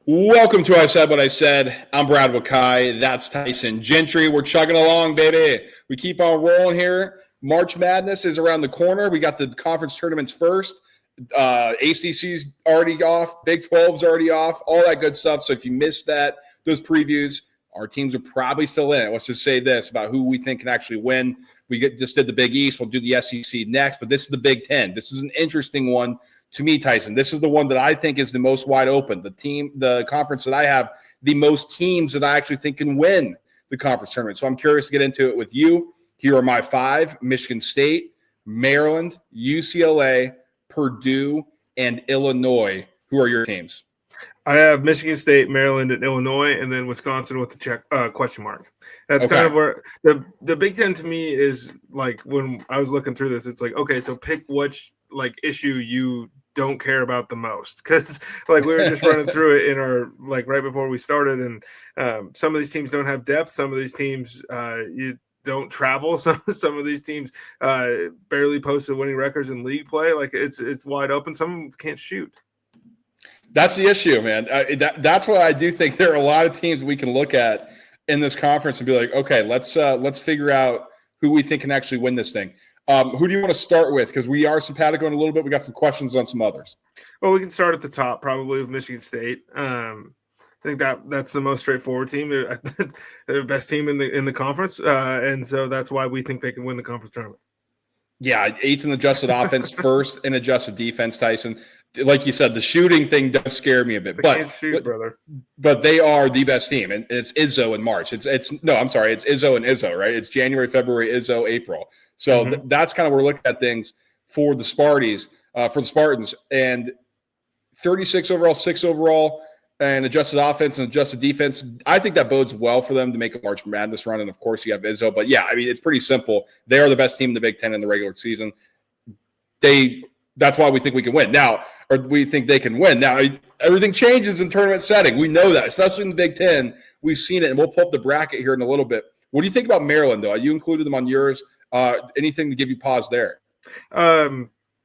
Welcome to I Said What I Said. I'm Brad Wakai. That's Tyson. Gentri, we're chugging along, baby. We keep on rolling here. March Madness is around the corner. We got the conference tournaments first. ACC's already off. Big 12's already off. All that good stuff. So if you missed those previews, our teams are probably still in it. Let's just say this about who we think can actually win. Just did the Big East. We'll do the SEC next. But this is the Big Ten. This is an interesting one. To me, Tyson, this is the one that I think is the most wide open. The conference that I have the most teams that I actually think can win the conference tournament. So I'm curious to get into it with you. Here are my five: Michigan State, Maryland, UCLA, Purdue, and Illinois. Who are your teams? I have Michigan State, Maryland, and Illinois, and then Wisconsin with the question mark. That's kind of where the Big Ten to me is like when I was looking through this, it's like, okay, so pick which issue you don't care about the most, because we were just running through it in our right before we started, and some of these teams don't have depth. Some of these teams you don't travel. Some of these teams barely posted winning records in league play. It's wide open. Some of them can't shoot. That's the issue, man. That's why I do think there are a lot of teams we can look at in this conference and be like, okay, let's figure out who we think can actually win this thing. Who do you want to start with? Because we are simpatico in a little bit. We got some questions on some others. Well, we can start at the top, probably with Michigan State. I think that's the most straightforward team. They're the best team in the conference, and so that's why we think they can win the conference tournament. Yeah, 8th in adjusted offense, 1st in adjusted defense, Tyson. Like you said, the shooting thing does scare me a bit. They can't shoot, brother. But they are the best team, and it's Izzo in March. It's Izzo and Izzo, right? It's January, February, Izzo, April. So that's kind of where we're looking at things for the Spartans, and 36 overall, 6 overall, and adjusted offense and adjusted defense. I think that bodes well for them to make a March Madness run. And of course, you have Izzo. But yeah, I mean, it's pretty simple. They are the best team in the Big Ten in the regular season. That's why we think we can win now, or we think they can win. Now, everything changes in tournament setting. We know that, especially in the Big Ten. We've seen it, and we'll pull up the bracket here in a little bit. What do you think about Maryland, though? You included them on yours. Anything to give you pause there?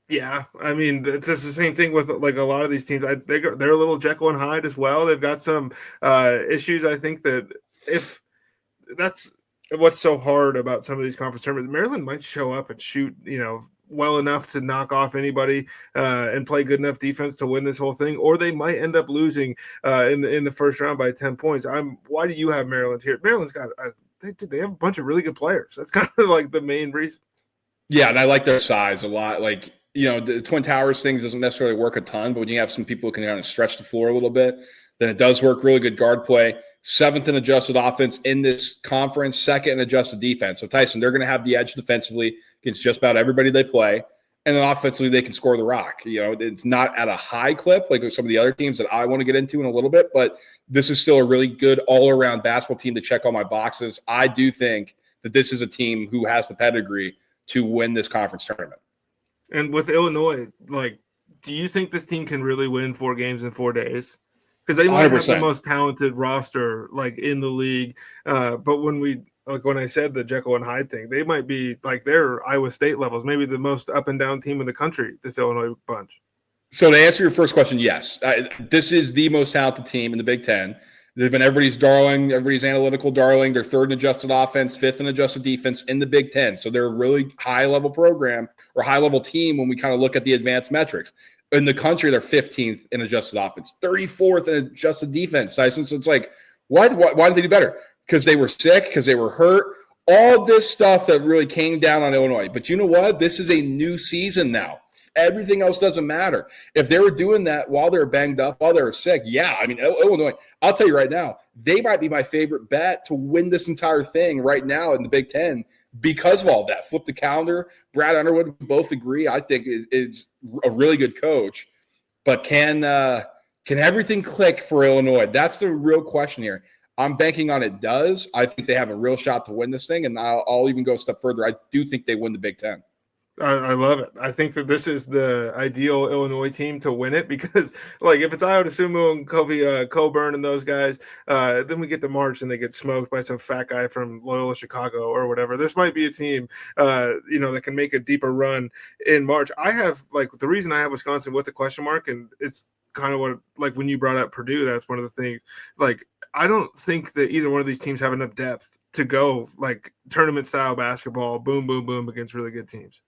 Yeah, I mean, it's just the same thing with a lot of these teams. They're a little Jekyll and Hyde as well. They've got some issues. I think that if that's what's so hard about some of these conference tournaments, Maryland might show up and shoot, well enough to knock off anybody and play good enough defense to win this whole thing, or they might end up losing in the first round by 10 points. Why do you have Maryland here? Maryland's got they have a bunch of really good players. That's kind of the main reason. Yeah, and I like their size a lot. The Twin Towers thing doesn't necessarily work a ton, but when you have some people who can kind of stretch the floor a little bit, then it does work. Really good guard play. 7th in adjusted offense in this conference, 2nd in adjusted defense. So, Tyson, they're going to have the edge defensively against just about everybody they play. And then offensively, they can score the rock. It's not at a high clip like some of the other teams that I want to get into in a little bit, but this is still a really good all-around basketball team to check all my boxes. I do think that this is a team who has the pedigree to win this conference tournament. And with Illinois, do you think this team can really win 4 games in 4 days? Because they might 100%. Have the most talented roster in the league. But when I said the Jekyll and Hyde thing, they might be their Iowa State levels, maybe the most up and down team in the country, this Illinois bunch. So to answer your first question, yes. This is the most talented team in the Big Ten. They've been everybody's darling, everybody's analytical darling. They're 3rd in adjusted offense, 5th in adjusted defense in the Big Ten. So they're a really high-level program or high-level team when we kind of look at the advanced metrics. In the country, they're 15th in adjusted offense, 34th in adjusted defense, Tyson. So it's why did they do better? Because they were sick, because they were hurt, all this stuff that really came down on Illinois. But you know what? This is a new season now. Everything else doesn't matter. If they were doing that while they were banged up, while they were sick, yeah. I mean, Illinois, I'll tell you right now, they might be my favorite bet to win this entire thing right now in the Big Ten because of all that. Flip the calendar. Brad Underwood, we both agree, I think is a really good coach. But can everything click for Illinois? That's the real question here. I'm banking on it does. I think they have a real shot to win this thing, and I'll even go a step further. I do think they win the Big Ten. I love it. I think that this is the ideal Illinois team to win it because, if it's 𝐬𝐿 and Coburn and those guys, then we get to March and they get smoked by some fat guy from Loyola Chicago or whatever. This might be a team, that can make a deeper run in March. I have the reason I have Wisconsin with a question mark, and it's kind of what, like when you brought up Purdue, that's one of the things. Like, I don't think that either one of these teams have enough depth to go like tournament style basketball, boom, boom, boom against really good teams.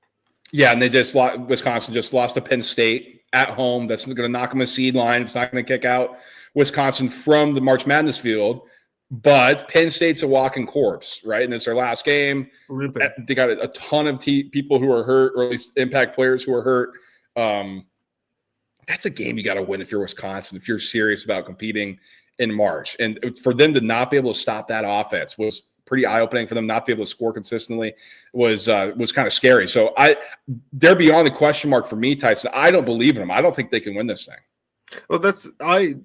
Yeah, and they just lost, Wisconsin just lost to Penn State at home. That's going to knock them a seed line. It's not going to kick out Wisconsin from the March Madness field. But Penn State's a walking corpse, right? And it's their last game. They got a ton of people who are hurt, or at least impact players who are hurt. That's a game you got to win if you're Wisconsin, if you're serious about competing in March. And for them to not be able to stop that offense was pretty eye-opening. For them not to be able to score consistently was kind of scary. So they're beyond the question mark for me, Tyson. I don't believe in them. I don't think they can win this thing. Well, I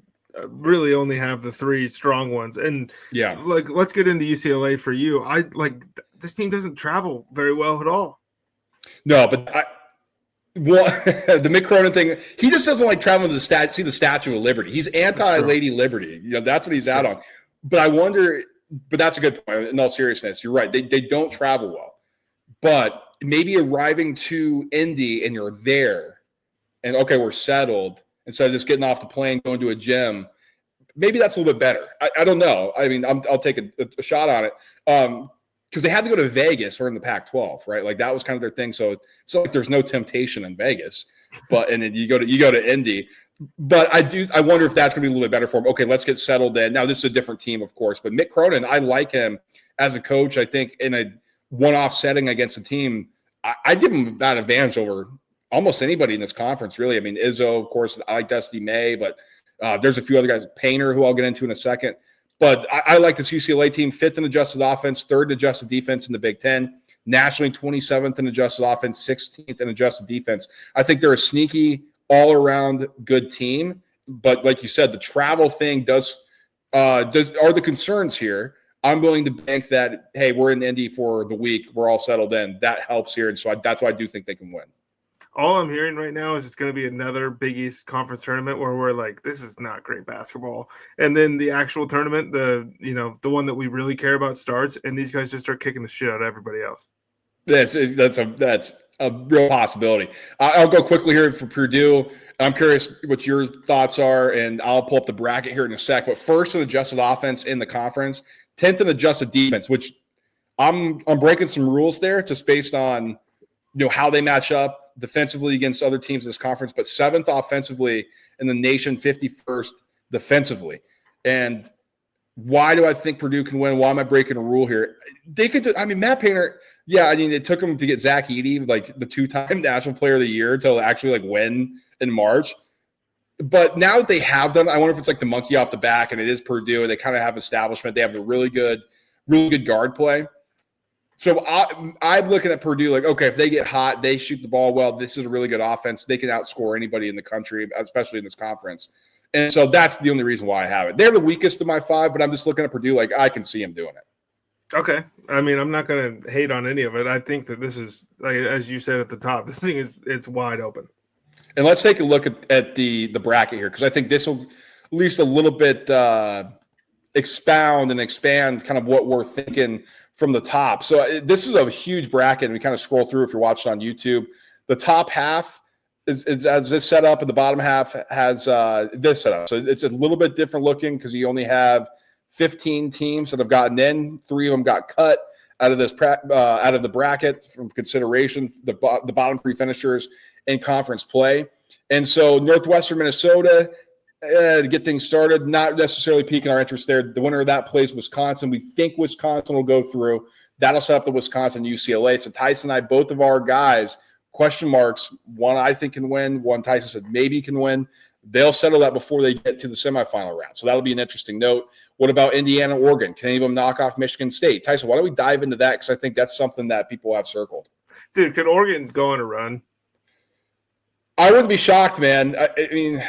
really only have the three strong ones. And yeah, like, let's get into UCLA for you. This team doesn't travel very well at all. No, but the Mick Cronin thing, he just doesn't like traveling to the see the Statue of Liberty. He's anti-Lady Liberty. That's what he's out on. But I wonder. But that's a good point. In all seriousness, you're right. They don't travel well. But maybe arriving to Indy and you're there and, okay, we're settled, instead of just getting off the plane, going to a gym, maybe that's a little bit better. I don't know. I mean, I'll take a shot on it. Because they had to go to Vegas. We're in the Pac-12, right? Like that was kind of their thing. So it's like there's no temptation in Vegas. And then you go to Indy. But I wonder if that's going to be a little bit better for him. Okay, let's get settled in. Now, this is a different team, of course, but Mick Cronin, I like him as a coach. I think in a one-off setting against a team, I give him that advantage over almost anybody in this conference, really. I mean, Izzo, of course, I like Dusty May, but there's a few other guys, Painter, who I'll get into in a second. But I like this UCLA team, 5th in adjusted offense, 3rd in adjusted defense in the Big Ten, nationally 27th in adjusted offense, 16th in adjusted defense. I think they're a sneaky, all-around good team, but like you said, the travel thing are the concerns here. I'm willing to bank that, hey, we're in Indy for the week, we're all settled in. That helps here, and so that's why I do think they can win. All I'm hearing right now is it's going to be another Big East conference tournament where we're like, this is not great basketball, and then the actual tournament, the one that we really care about, starts, and these guys just start kicking the shit out of everybody else. That's a real possibility. I'll go quickly here for Purdue. I'm curious what your thoughts are, and I'll pull up the bracket here in a sec. But first in adjusted offense in the conference, 10th in adjusted defense, which I'm breaking some rules there just based on how they match up defensively against other teams in this conference, but 7th offensively in the nation, 51st defensively. And why do I think Purdue can win? Why am I breaking a rule here? They could. Matt Painter. Yeah, it took him to get Zach Edey, like the 2-time National Player of the Year, to actually win in March. But now that they have done, I wonder if it's like the monkey off the back, and it is Purdue. They kind of have establishment. They have a really good guard play. So I'm looking at Purdue like, okay, if they get hot, they shoot the ball well. This is a really good offense. They can outscore anybody in the country, especially in this conference. And so that's the only reason why I have it. They're the weakest of my 5, but I'm just looking at Purdue like I can see them doing it. Okay. I'm not going to hate on any of it. I think that this is, like, as you said at the top, this thing it's wide open. And let's take a look at the bracket here, because I think this will at least a little bit expound and expand kind of what we're thinking from the top. So this is a huge bracket, and we kind of scroll through if you're watching on YouTube. The top half is as this set up, and the bottom half has this set up. So it's a little bit different looking because you only have 15 teams that have gotten in. 3 of them got cut out of the bracket from consideration. The bottom 3 finishers in conference play. And so Northwestern Minnesota, to get things started, not necessarily piquing our interest there. The winner of that plays Wisconsin. We think Wisconsin will go through. That'll set up the Wisconsin UCLA. So Tyson and I, both of our guys, question marks. One I think can win. One Tyson said maybe can win. They'll settle that before they get to the semifinal round. So that'll be an interesting note. What about Indiana, Oregon? Can any of them knock off Michigan State? Tyson, why don't we dive into that? Because I think that's something that people have circled. Dude, can Oregon go on a run? I wouldn't be shocked, man. I mean,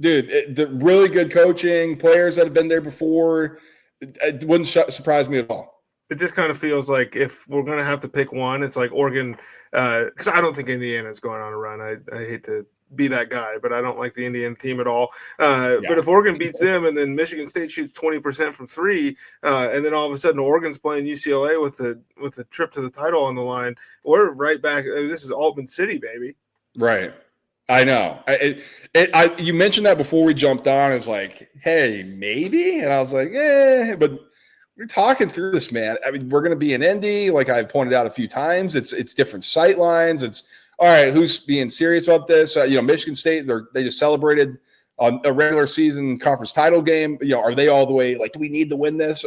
dude, the really good coaching, players that have been there before, it wouldn't surprise me at all. It just kind of feels like if we're going to have to pick one, it's like Oregon, because I don't think Indiana's going on a run. I hate to be that guy, but I don't like the Indiana team at all. But if Oregon beats them and then Michigan State shoots 20% from 3, and then all of a sudden Oregon's playing UCLA with the trip to the title on the line, we're right back. This is Altman City, baby. Right. I know. You mentioned that before we jumped on. It's like, hey, maybe, and I was like, but we're talking through this, man. I mean, we're going to be in Indy, like I've pointed out a few times. It's different sight lines. It's all right. Who's being serious about this? Michigan State. They just celebrated on a regular season conference title game. Are they all the way? Like, do we need to win this?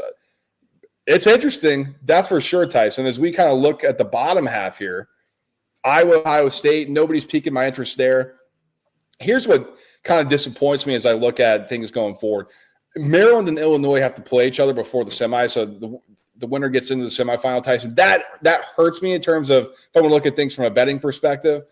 It's interesting, that's for sure, Tyson. As we kind of look at the bottom half here, Iowa State, nobody's piquing my interest there. Here's what kind of disappoints me as I look at things going forward. Maryland and Illinois have to play each other before the semi, so the winner gets into the semifinal, Tyson. That hurts me in terms of if I want to look at things from a betting perspective,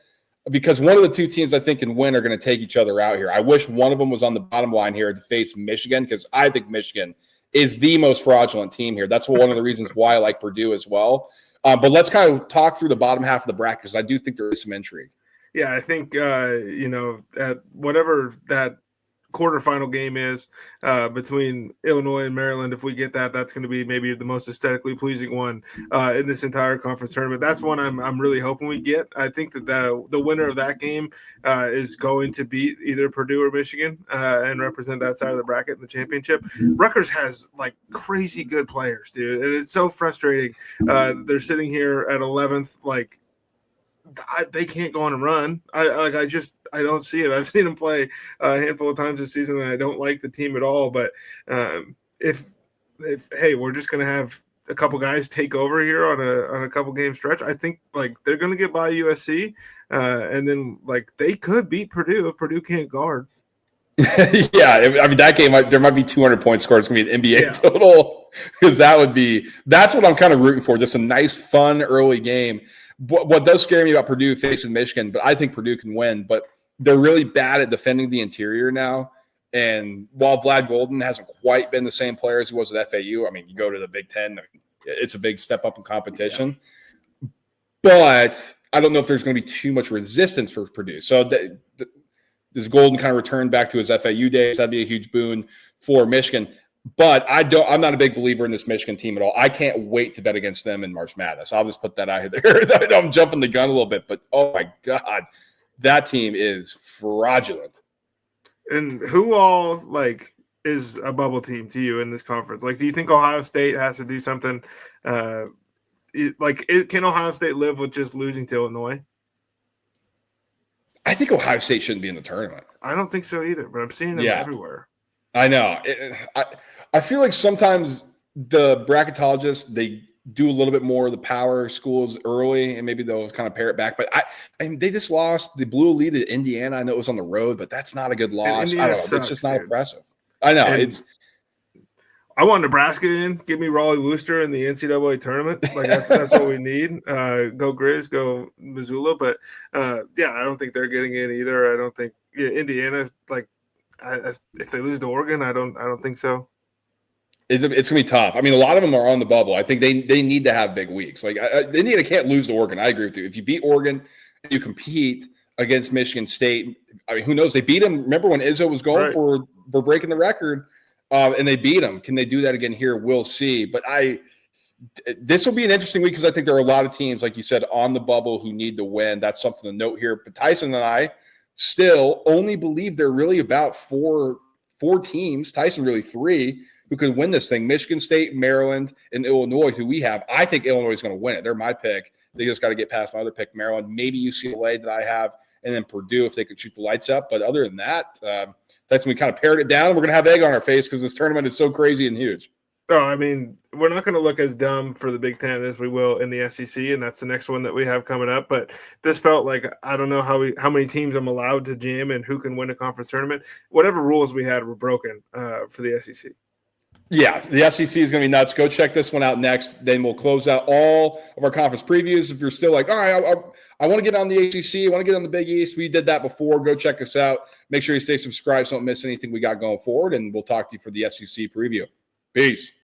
because one of the two teams I think can win are going to take each other out here. I wish one of them was on the bottom line here to face Michigan, because I think Michigan is the most fraudulent team here. That's one of the reasons why I like Purdue as well. But let's kind of talk through the bottom half of the bracket, because I do think there is some intrigue. Yeah, I think, at whatever that quarterfinal game is between Illinois and Maryland, if we get that, that's going to be maybe the most aesthetically pleasing one in this entire conference tournament. That's one I'm really hoping we get. I think that the winner of that game is going to beat either Purdue or Michigan and represent that side of the bracket in the championship. Rutgers has like crazy good players, dude, and it's so frustrating. They're sitting here at 11th, like. They can't go on a run. I don't see it. I've seen them play a handful of times this season, and I don't like the team at all. But if we're just gonna have a couple guys take over here on a couple game stretch, I think like they're gonna get by USC, and then like they could beat Purdue if Purdue can't guard. Yeah, I mean that game there might be 200 points scored. It's gonna be an NBA total, because that's what I'm kind of rooting for. Just a nice, fun early game. What does scare me about Purdue facing Michigan, but I think Purdue can win, but they're really bad at defending the interior now. And while Vlad Golden hasn't quite been the same player as he was at FAU, I mean, you go to the Big Ten, it's a big step up in competition. Yeah. But I don't know if there's going to be too much resistance for Purdue. So does Golden kind of return back to his FAU days? That'd be a huge boon for Michigan. But I'm not a big believer in this Michigan team at all. I can't wait to bet against them in March Madness. I'll just put that out there. I'm jumping the gun a little bit, but oh my God, that team is fraudulent. And who all is a bubble team to you in this conference? Like, do you think Ohio State has to do something? Can Ohio State live with just losing to Illinois? I think Ohio State shouldn't be in the tournament. I don't think so either, but I'm seeing them everywhere. I know. I feel like sometimes the bracketologists, they do a little bit more of the power schools early, and maybe they'll kind of pare it back. But they just lost. They blew a lead to Indiana. I know it was on the road, but that's not a good loss. I don't know. Sucks, it's just not impressive. I know. I want Nebraska in. Give me Raleigh Wooster in the NCAA tournament. Like that's what we need. Go Grizz, go Missoula. But I don't think they're getting in either. I don't think Indiana if they lose to Oregon, I don't think so. It's gonna be tough. I mean, a lot of them are on the bubble. I think they need to have big weeks. Like Indiana can't lose to Oregon. I agree with you. If you beat Oregon, and you compete against Michigan State. I mean, who knows? They beat them. Remember when Izzo was going for breaking the record, and they beat them. Can they do that again here? We'll see. But this will be an interesting week, because I think there are a lot of teams, like you said, on the bubble who need to win. That's something to note here. But Tyson and I still only believe there are really about four teams. Tyson really three who can win this thing. Michigan State, Maryland, and Illinois, who we have. I think Illinois is going to win it. They're my pick. They just got to get past my other pick, Maryland, maybe UCLA that I have, and then Purdue if they could shoot the lights up. But other than that, that's when we kind of pared it down. We're going to have egg on our face because this tournament is so crazy and huge. Oh, I mean, we're not going to look as dumb for the Big Ten as we will in the SEC, and that's the next one that we have coming up. But this felt like I don't know how many teams I'm allowed to jam and who can win a conference tournament. Whatever rules we had were broken for the SEC. Yeah, the SEC is going to be nuts. Go check this one out next. Then we'll close out all of our conference previews. If you're still like, all right, I want to get on the ACC, I want to get on the Big East. We did that before. Go check us out. Make sure you stay subscribed so don't miss anything we got going forward, and we'll talk to you for the SEC preview. Peace.